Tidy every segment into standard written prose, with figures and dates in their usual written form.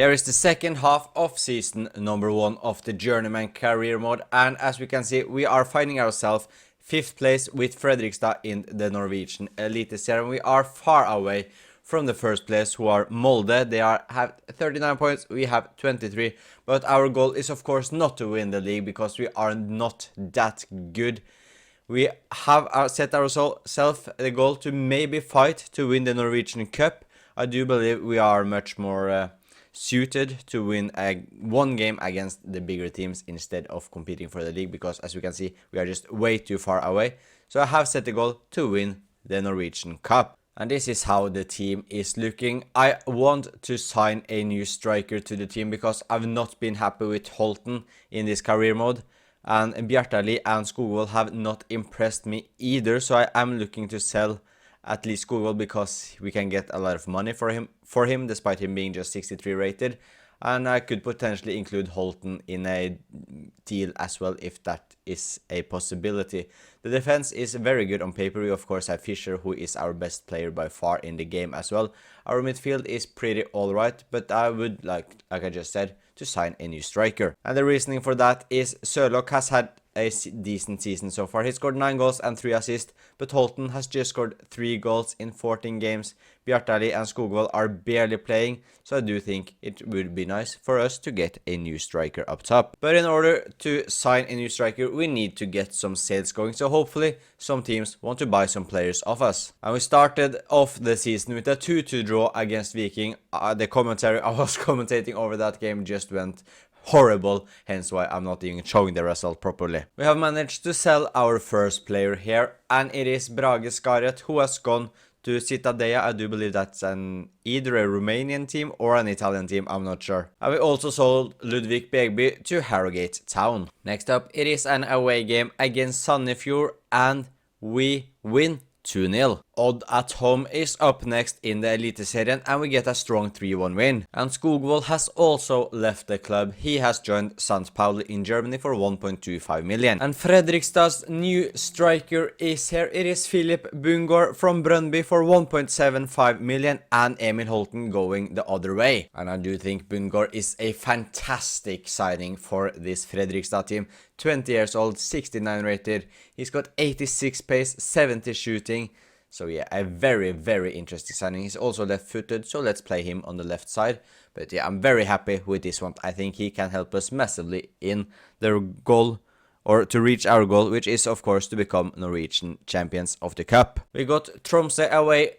Here is the second half of season number 1 of the Journeyman career mode, and as we can see, we are finding ourselves 5th place with Fredrikstad in the Norwegian Eliteserien. We are far away from the first place, who are Molde. They have 39 points, we have 23, but our goal is of course not to win the league because we are not that good. We have set ourselves the goal to maybe fight to win the Norwegian Cup. I do believe we are much more suited to win one game against the bigger teams instead of competing for the league, because as we can see, we are just way too far away. So I have set the goal to win the Norwegian Cup. And this is how the team is looking. I want to sign a new striker to the team because I've not been happy with Holten in this career mode. And Bjartali and Skogvold have not impressed me either. So I am looking to sell at least Skogvold because we can get a lot of money for him despite him being just 63 rated. And I could potentially include Holten in a deal as well if that is a possibility. The defense is very good on paper. We of course have Fischer, who is our best player by far in the game as well. Our midfield is pretty alright, but I would like I just said, to sign a new striker. And the reasoning for that is Sørloth has had a decent season so far. He scored 9 goals and 3 assists, but Holten has just scored 3 goals in 14 games. Bjartali and Skogvold are barely playing, so I do think it would be nice for us to get a new striker up top. But in order to sign a new striker, we need to get some sales going, so hopefully some teams want to buy some players off us. And we started off the season with a 2-2 draw against Viking. The commentary I was commentating over that game just went horrible, hence why I'm not even showing the result properly. We have managed to sell our first player here, and it is Brage Skaret, who has gone to Citadea. I do believe that's either a Romanian team or an Italian team, I'm not sure. And we also sold Ludvig Begby to Harrogate Town. Next up, it is an away game against Sandefjord, and we win 2-0. Odd at home is up next in the Eliteserien, and we get a strong 3-1 win. And Skogvold has also left the club. He has joined St. Pauli in Germany for 1.25 million. And Fredrikstad's new striker is here. It is Philip Bungård from Brøndby for 1.75 million, and Emil Holten going the other way. And I do think Bungård is a fantastic signing for this Fredrikstad team. 20 years old, 69 rated. He's got 86 pace, 70 shooting. So yeah, a very, very interesting signing. He's also left-footed, so let's play him on the left side. But yeah, I'm very happy with this one. I think he can help us massively in the goal, or to reach our goal, which is of course to become Norwegian champions of the cup. We got Tromsø away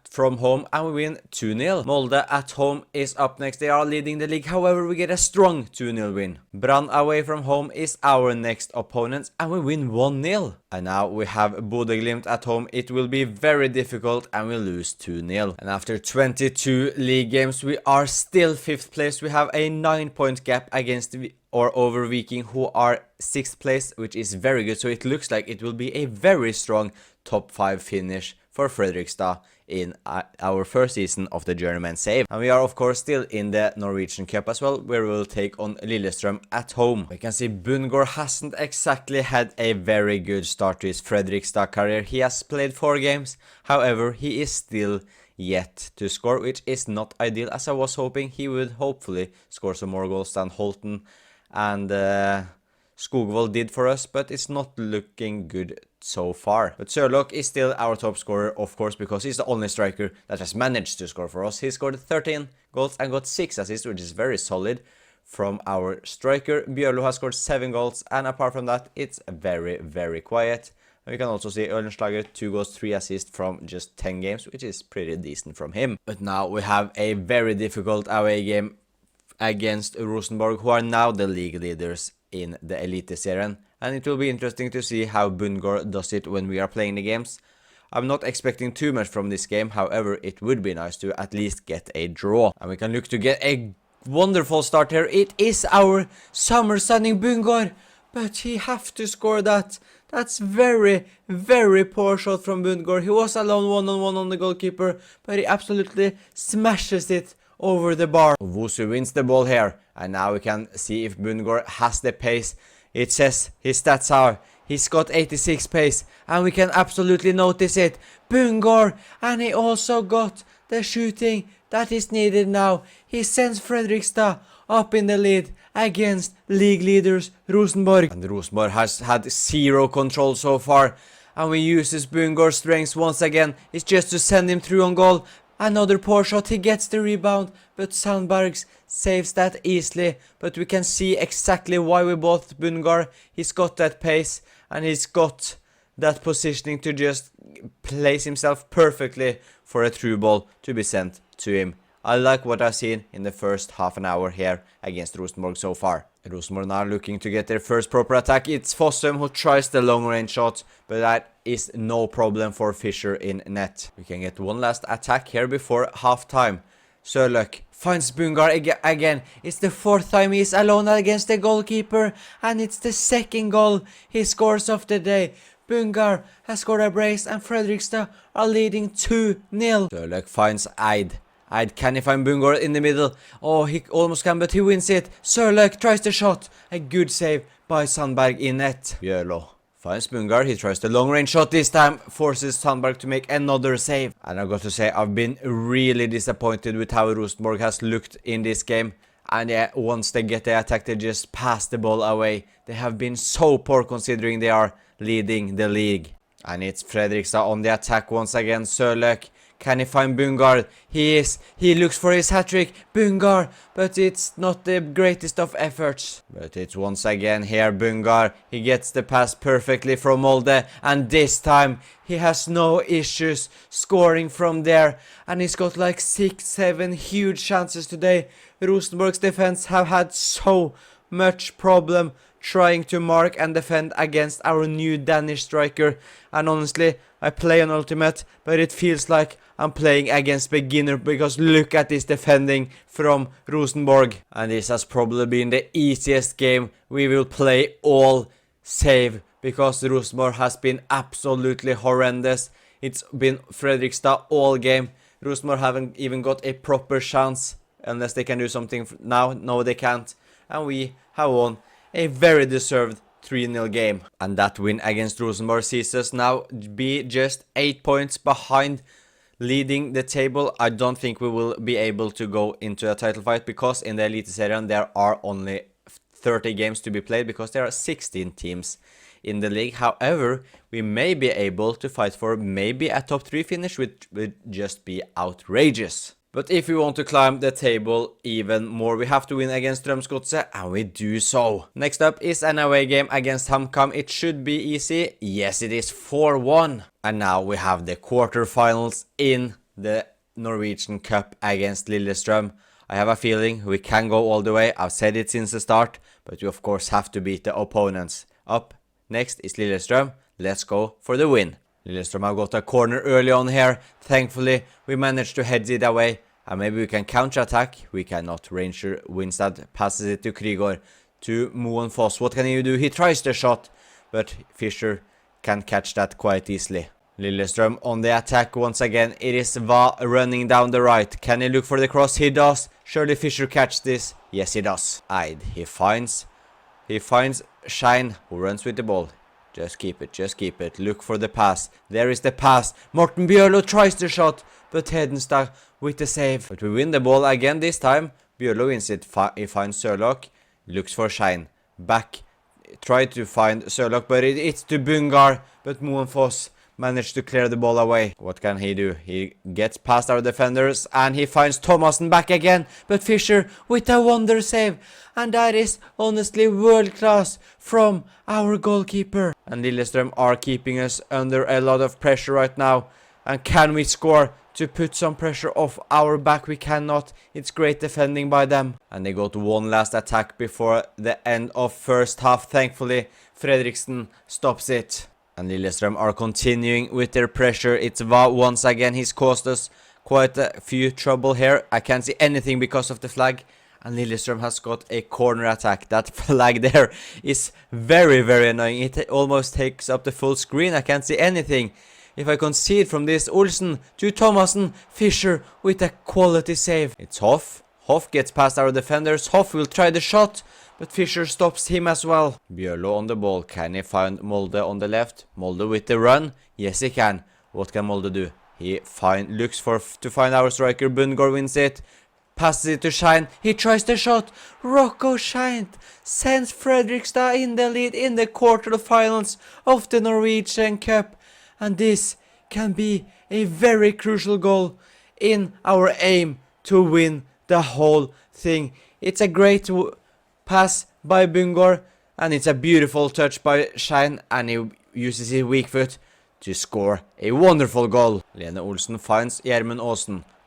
from home, and we win 2-0. Molde at home is up next. They are leading the league, however we get a strong 2-0 win. Brann away from home is our next opponent, and we win 1-0. And now we have Bodø/Glimt at home. It will be very difficult, and we lose 2-0. And after 22 league games, we are still 5th place. We have a 9-point gap against or over Viking, who are 6th place, which is very good. So it looks like it will be a very strong top 5 finish for Fredrikstad in our first season of the Journeyman save. And we are of course still in the Norwegian Cup as well, where we will take on Lillestrøm at home. We can see Bungård hasn't exactly had a very good start to his Fredrikstad career. He has played 4 games, however he is still yet to score, which is not ideal, as I was hoping he would hopefully score some more goals than Holten and Skogvold did for us, but it's not looking good so far. But Sørloth is still our top scorer, of course, because he's the only striker that has managed to score for us. He scored 13 goals and got 6 assists, which is very solid from our striker. Bjørlo has scored 7 goals, and apart from that, it's very, very quiet. And we can also see Ørnslager, 2 goals, 3 assists from just 10 games, which is pretty decent from him. But now we have a very difficult away game against Rosenborg, who are now the league leaders in the Eliteserien, and it will be interesting to see how Bungård does it when we are playing the games. I'm not expecting too much from this game, however it would be nice to at least get a draw. And we can look to get a wonderful start here. It is our summer signing Bungård, but he have to score that. That's very, very poor shot from Bungård. He was alone one-on-one on the goalkeeper, but he absolutely smashes it over the bar. Wusu wins the ball here, and now we can see if Bungård has the pace. It says his stats are, he's got 86 pace, and we can absolutely notice it. Bungård, and he also got the shooting. that is needed now. He sends Fredrikstad up in the lead against league leaders Rosenborg. And Rosenborg has had zero control so far. And we use his Bungar's strengths once again. It's just to send him through on goal. Another poor shot, he gets the rebound, but Sandbergs saves that easily. But we can see exactly why we bought Bungar. He's got that pace and he's got that positioning to just place himself perfectly for a through ball to be sent to him. I like what I've seen in the first half an hour here against Rosenborg so far. Rosenborg now looking to get their first proper attack. It's Fossum who tries the long range shot, but that is no problem for Fischer in net. We can get one last attack here before half time. Sørløk finds Bungar again. It's the fourth time he's alone against the goalkeeper, and it's the second goal he scores of the day. Bungar has scored a brace and Fredrikstad are leading 2-0. Sørløk finds Eid. Eid, can he find Bungar in the middle? Oh, he almost can, but he wins it. Sørløk tries the shot. A good save by Sandberg in net. Bjørlo finds Bungar. He tries the long range shot this time. Forces Sandberg to make another save. And I got to say, I've been really disappointed with how Rosenborg has looked in this game. And yeah, once they get the attack, they just pass the ball away. They have been so poor considering they are leading the league. And it's Fredrikstad on the attack once again. Sørløk. Can he find Bungar? He looks for his hat-trick. Bungar. But it's not the greatest of efforts. But it's once again here Bungar. He gets the pass perfectly from Molde. And this time he has no issues scoring from there. And he's got like 6-7 huge chances today. Rosenborg's defense have had so much problem trying to mark and defend against our new Danish striker. And honestly, I play on Ultimate, but it feels like I'm playing against beginner because look at this defending from Rosenborg. And this has probably been the easiest game we will play all save because Rosenborg has been absolutely horrendous. It's been Fredrikstad all game. Rosenborg haven't even got a proper chance unless they can do something now. No, they can't. And we have won a very deserved 3-0 game. And that win against Rosenborg sees us now be just 8 points behind leading the table. I don't think we will be able to go into a title fight because in the Eliteserien there are only 30 games to be played because there are 16 teams in the league. However, we may be able to fight for maybe a top 3 finish, which would just be outrageous. But if we want to climb the table even more, we have to win against Strømsgodset, and we do so. Next up is an away game against HamKam. It should be easy. Yes, it is 4-1. And now we have the quarterfinals in the Norwegian Cup against Lillestrøm. I have a feeling we can go all the way. I've said it since the start, but you of course have to beat the opponents. Up next is Lillestrøm. Let's go for the win. Lillestrøm have got a corner early on here. Thankfully, we managed to head it away. And maybe we can counter-attack. We cannot. Ranger Winstad passes it to Krigor. To Moen Foss. What can he do? He tries the shot. But Fischer can catch that quite easily. Lillestrøm on the attack once again. It is Va running down the right. Can he look for the cross? He does. Surely Fischer catch this. Yes, he does. Eid. He finds Shine, who runs with the ball. Just keep it, just keep it. Look for the pass. There is the pass. Morten Bjørlo tries the shot, but Hedenstad with the save. But we win the ball again this time. Bjørlo wins it. He finds Sørløk. Looks for Shine. Back. Tried to find Sørløk, but it's to Bungar. But Moen Foss managed to clear the ball away. What can he do? He gets past our defenders and he finds Thomassen back again. But Fischer with a wonder save. And that is honestly world class from our goalkeeper. And Lillestrøm are keeping us under a lot of pressure right now. And can we score to put some pressure off our back? We cannot. It's great defending by them. And they got one last attack before the end of first half. Thankfully, Fredriksen stops it. And Lillestrøm are continuing with their pressure. It's Va once again. He's caused us quite a few trouble here. I can't see anything because of the flag. And Lillestrøm has got a corner attack. That flag there is very, very annoying. It almost takes up the full screen. I can't see anything. If I concede from this, Olsen to Thomassen. Fischer with a quality save. It's Hoff. Hoff gets past our defenders. Hoff will try the shot, but Fischer stops him as well. Bjørlo on the ball. Can he find Molde on the left? Molde with the run. Yes, he can. What can Molde do? He looks to find our striker. Bundgaard wins it. Passes it to Shine. He tries the shot. Rocco Shine sends Fredrikstad in the lead in the quarterfinals of the Norwegian Cup. And this can be a very crucial goal in our aim to win the whole thing. It's a great pass by Bundgaard, and it's a beautiful touch by Shine, and he uses his weak foot to score a wonderful goal. Lene Olsen finds Gjermund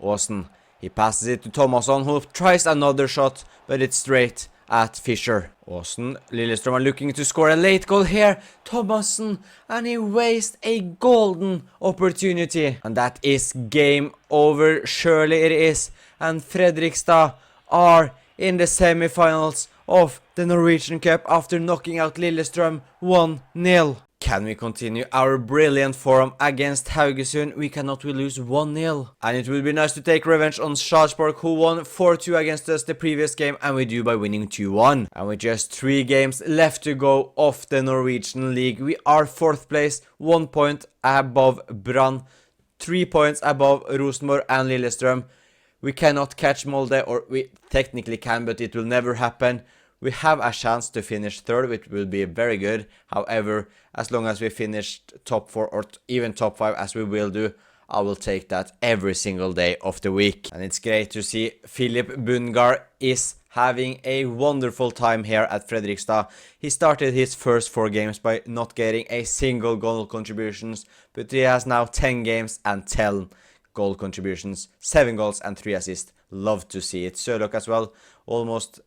Aasen. He passes it to Thomasson, who tries another shot, but it's straight at Fischer. Aasen, Lillestrøm are looking to score a late goal here. Thomasson, and he wastes a golden opportunity. And that is game over. Surely it is. And Fredrikstad are in the semi-finals of the Norwegian Cup after knocking out Lillestrøm 1-0. Can we continue our brilliant form against Haugesund? We cannot lose 1-0. And it will be nice to take revenge on Sarpsborg, who won 4-2 against us the previous game, and we do by winning 2-1. And with just 3 games left to go of the Norwegian League, we are 4th place, 1 point above Brann, 3 points above Rosenborg and Lillestrøm. We cannot catch Molde, or we technically can, but it will never happen. We have a chance to finish 3rd, which will be very good. However, as long as we finish top 4 or even top 5, as we will do, I will take that every single day of the week. And it's great to see Philip Bundgaard is having a wonderful time here at Fredrikstad. He started his first 4 games by not getting a single goal contributions, but he has now 10 games and 10 goal contributions, 7 goals and 3 assists. Love to see it. Sørloth as well, almost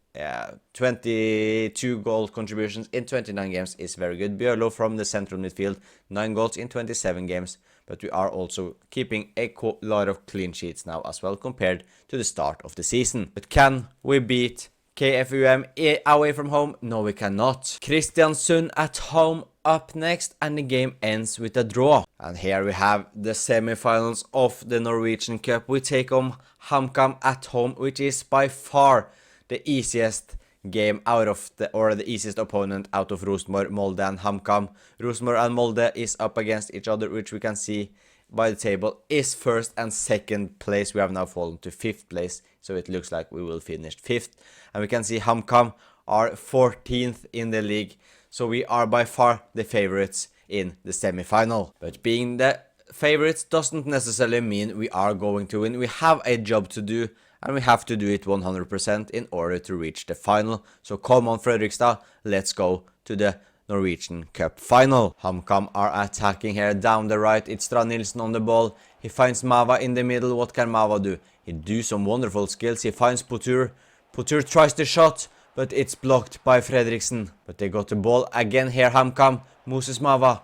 22 goal contributions in 29 games is very good. Bjørlo from the central midfield, 9 goals in 27 games. But we are also keeping a lot of clean sheets now as well compared to the start of the season. But can we beat KFUM away from home? No, we cannot. Kristiansund at home up next, and the game ends with a draw. And here we have the semi-finals of the Norwegian Cup. We take on HamKam at home, which is by far the easiest game out of the easiest opponent out of Rosenborg, Molde and HamKam. Rosenborg and Molde is up against each other, which we can see by the table is 1st and 2nd place. We have now fallen to 5th place, so it looks like we will finish 5th. And we can see HamKam are 14th in the league, so we are by far the favorites in the semi-final. But being the favorites doesn't necessarily mean we are going to win. We have a job to do, and we have to do it 100% in order to reach the final. So come on, Fredrikstad, let's go to the Norwegian Cup final. HamKam are attacking here down the right. It's Strand Nilsen on the ball. He finds Mava in the middle. What can Mava do? He do some wonderful skills. He finds Potur. Potur tries the shot, but it's blocked by Fredriksen. But they got the ball again here, HamKam. Moses Mava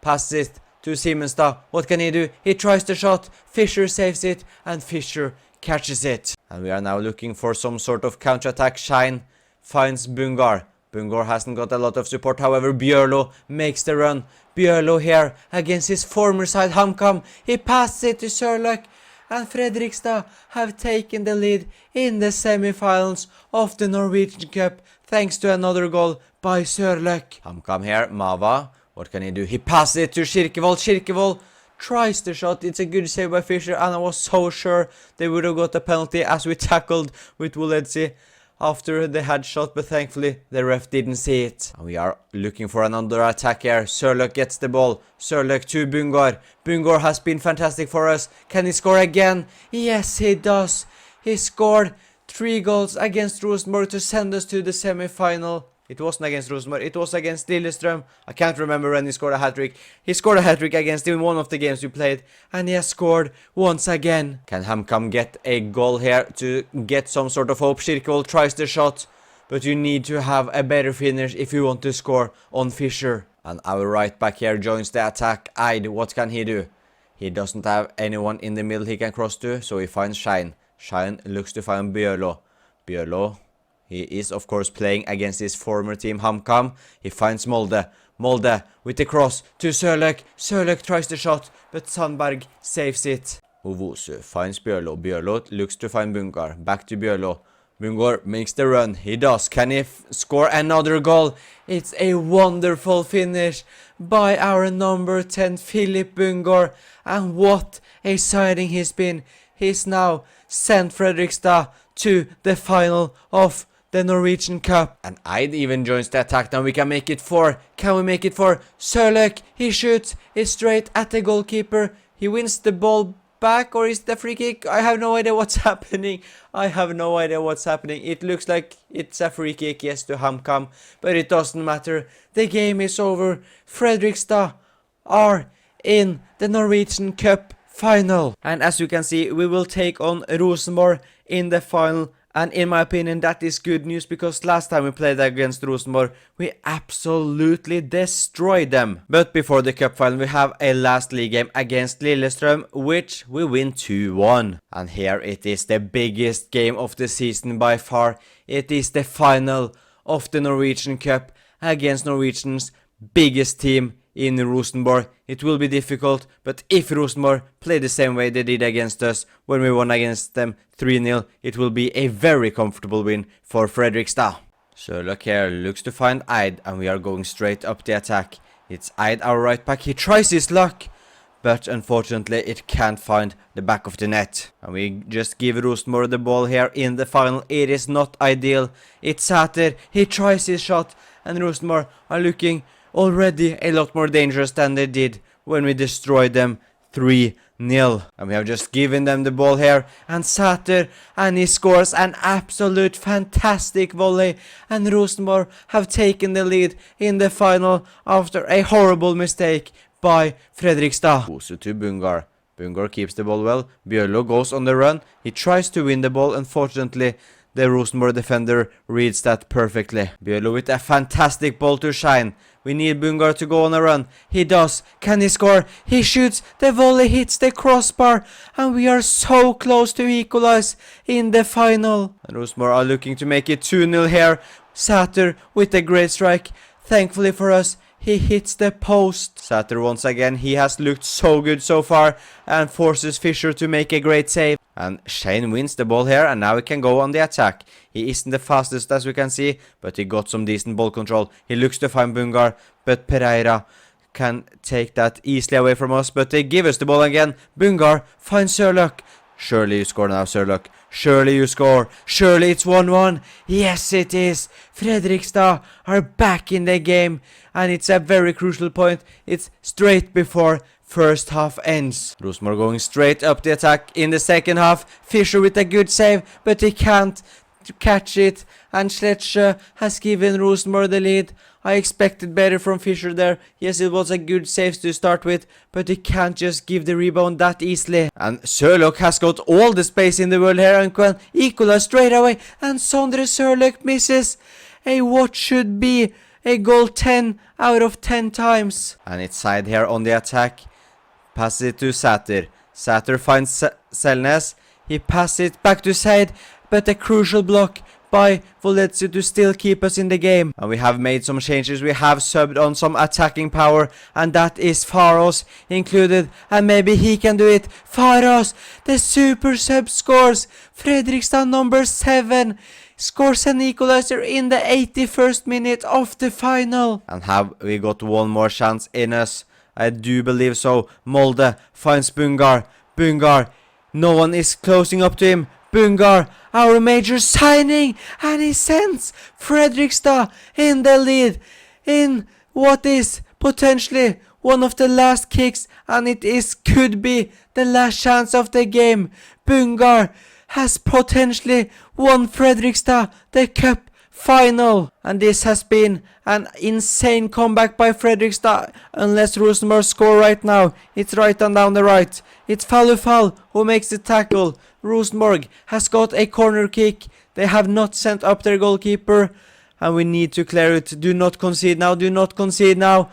passes it to Simenstad. What can he do? He tries the shot. Fischer saves it, and Fischer catches it. And we are now looking for some sort of counter-attack. Shine finds Bundgaard. Bundgaard hasn't got a lot of support, however Bjørlo makes the run. Bjørlo here against his former side HamKam. He passes it to Sørloth, and Fredrikstad have taken the lead in the semi-finals of the Norwegian Cup thanks to another goal by Sørloth. HamKam here, Mava. What can he do? He passes it to Kirkevold. Kirkevold tries the shot. It's a good save by Fischer, and I was so sure they would have got a penalty as we tackled with Woledzi after they had shot, but thankfully the ref didn't see it. And we are looking for another attack here. Sørloth gets the ball. Sørloth to Bundgaard. Bundgaard has been fantastic for us. Can he score again? Yes, he does. He scored 3 goals against Rosenborg to send us to the semi-final. It wasn't against Rosenborg, it was against Lillestrøm. I can't remember when he scored a hat-trick. He scored a hat-trick against in one of the games we played, and he has scored once again. Can HamKam get a goal here to get some sort of hope? Kirkevold tries the shot, but you need to have a better finish if you want to score on Fischer. And our right back here joins the attack. Eid, what can he do? He doesn't have anyone in the middle he can cross to, so he finds Shine. Shine looks to find Bjørlo. Bjørlo, he is of course playing against his former team HamKam. He finds Molde. Molde with the cross to Sørloth. Sørloth tries the shot, but Sandberg saves it. Ovosu finds Bjørlo. Bjørlo looks to find Bundgaard. Back to Bjørlo. Bungor makes the run. He does. Can he score another goal? It's a wonderful finish by our number 10 Philip Bungor. And what a signing he's been. He's now sent Fredrikstad to the final of the Norwegian Cup. And Eid even joins the attack. Now we can make it 4. Can we make it 4? Sørløk, he shoots. It's straight at the goalkeeper. He wins the ball back, or is it a free kick? I have no idea what's happening. It looks like it's a free kick, yes, to HamKam, but it doesn't matter. The game is over. Fredrikstad are in the Norwegian Cup final. And as you can see, we will take on Rosenborg in the final. And in my opinion, that is good news, because last time we played against Rosenborg, we absolutely destroyed them. But before the cup final, we have a last league game against Lillestrøm, which we win 2-1. And here it is, the biggest game of the season by far. It is the final of the Norwegian Cup against Norwegian's biggest team in Rosenborg. It will be difficult, but if Rosenborg play the same way they did against us when we won against them 3-0, it will be a very comfortable win for Fredrikstad. Sørløk here looks to find Eid, and we are going straight up the attack. It's Eid, our right back. He tries his luck, but unfortunately it can't find the back of the net. And we just give Rosenborg the ball here in the final. It is not ideal. It's Sæter. He tries his shot, and Rosenborg are looking already a lot more dangerous than they did when we destroyed them 3-0. And we have just given them the ball here, and Sæter, and he scores an absolute fantastic volley, and Rosenborg have taken the lead in the final after a horrible mistake by Fredrikstad. Also to Bungor. Bungor keeps the ball well. Bjørlo goes on the run. He tries to win the ball. Unfortunately, the Rosenborg defender reads that perfectly. Bjørlo with a fantastic ball to shine. We need Bungor to go on a run. He does. Can he score? He shoots. The volley hits the crossbar. And we are so close to equalize in the final. And Rosenborg are looking to make it 2-0 here. Sæter with a great strike. Thankfully for us, he hits the post. Sæter once again. He has looked so good so far and forces Fischer to make a great save. And Shane wins the ball here, and now he can go on the attack. He isn't the fastest, as we can see, but he got some decent ball control. He looks to find Bungor, but Pereira can take that easily away from us. But they give us the ball again. Bungor finds Sørløk. Surely you score now, Sørløk. Surely you score. Surely it's 1-1. Yes, it is. Fredrikstad are back in the game, and it's a very crucial point. It's straight before first half ends. Rosenborg going straight up the attack in the second half. Fischer with a good save, but he can't catch it, and Sledge has given Rosenborg the lead. I expected better from Fischer there. Yes, it was a good save to start with, but he can't just give the rebound that easily. And Sørløk has got all the space in the world here and can equalize straight away, and Sondre Sørløk misses a what should be a goal 10 out of 10 times. And it's side here on the attack. Passes it to Sæter. Sæter finds Selnes. He passes it back to Seid, but a crucial block by Voletzi to still keep us in the game. And we have made some changes. We have subbed on some attacking power, and that is Faros included, and maybe he can do it. Faros, the super sub, scores. Fredrikstad number 7 scores an equalizer in the 81st minute of the final. And have we got one more chance in us? I do believe so. Molde finds Bungor. Bungor, no one is closing up to him. Bungor, our major signing, and he sends Fredrikstad in the lead in what is potentially one of the last kicks, and could be the last chance of the game. Bungor has potentially won Fredrikstad the cup final, and this has been an insane comeback by Fredrikstad. Unless Rosenborg score right now, it's right on down the right. It's Falufal who makes the tackle. Rosenborg has got a corner kick. They have not sent up their goalkeeper, and we need to clear it. Do not concede now. Do not concede now.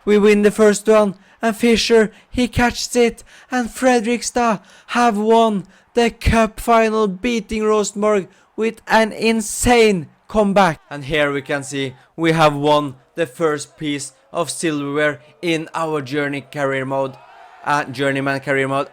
We win the first one, and Fischer, he catches it, and Fredrikstad have won the cup final, beating Rosenborg with an insane comeback. And here we can see we have won the first piece of silverware in our Journeyman career mode,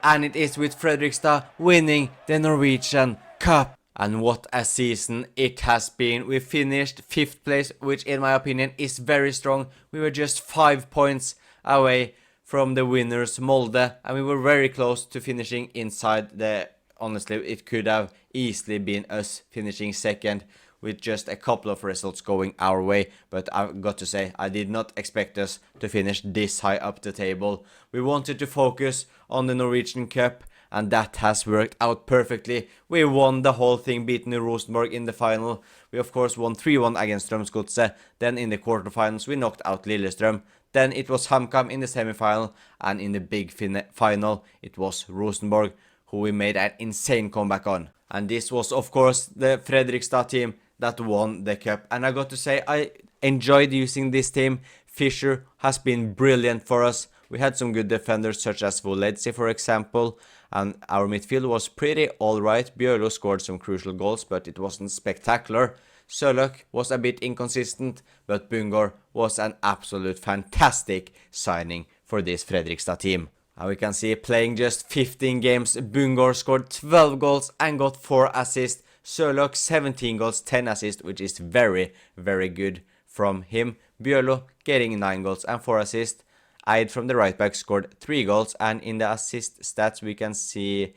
and it is with Fredrikstad winning the Norwegian Cup. And what a season it has been. We finished 5th place, which in my opinion is very strong. We were just 5 points away from the winners Molde, and we were very close to finishing inside the... Honestly, it could have easily been us finishing 2nd with just a couple of results going our way, but I've got to say, I did not expect us to finish this high up the table. We wanted to focus on the Norwegian Cup, and that has worked out perfectly. We won the whole thing, beating Rosenborg in the final. We of course won 3-1 against Strømsgodset. Then in the quarterfinals we knocked out Lillestrøm. Then it was HamKam in the semi-final, and in the big final it was Rosenborg, who we made an insane comeback on. And this was of course the Fredrikstad team that won the cup. And I got to say, I enjoyed using this team. Fischer has been brilliant for us. We had some good defenders such as Voledzi, for example, and our midfield was pretty alright. Bjørlo scored some crucial goals, but it wasn't spectacular. Sørloth was a bit inconsistent, but Bungård was an absolute fantastic signing for this Fredrikstad team. And we can see, playing just 15 games, Bungård scored 12 goals and got 4 assists. Sørloth 17 goals, 10 assists, which is very, very good from him. Bjørlo getting 9 goals and 4 assists. Eid from the right back scored 3 goals, and in the assist stats we can see,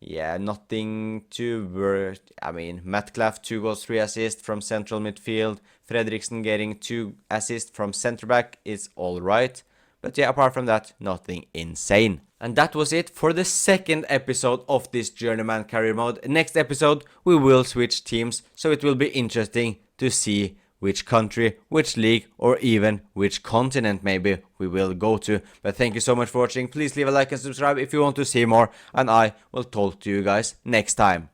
nothing to worry. I mean, Metcalf 2 goals, 3 assists from central midfield. Fredriksen getting 2 assists from centre back is alright. But yeah, apart from that, nothing insane. And that was it for the 2nd episode of this Journeyman career mode. Next episode we will switch teams, so it will be interesting to see which country, which league, or even which continent maybe we will go to. But thank you so much for watching. Please leave a like and subscribe if you want to see more, and I will talk to you guys next time.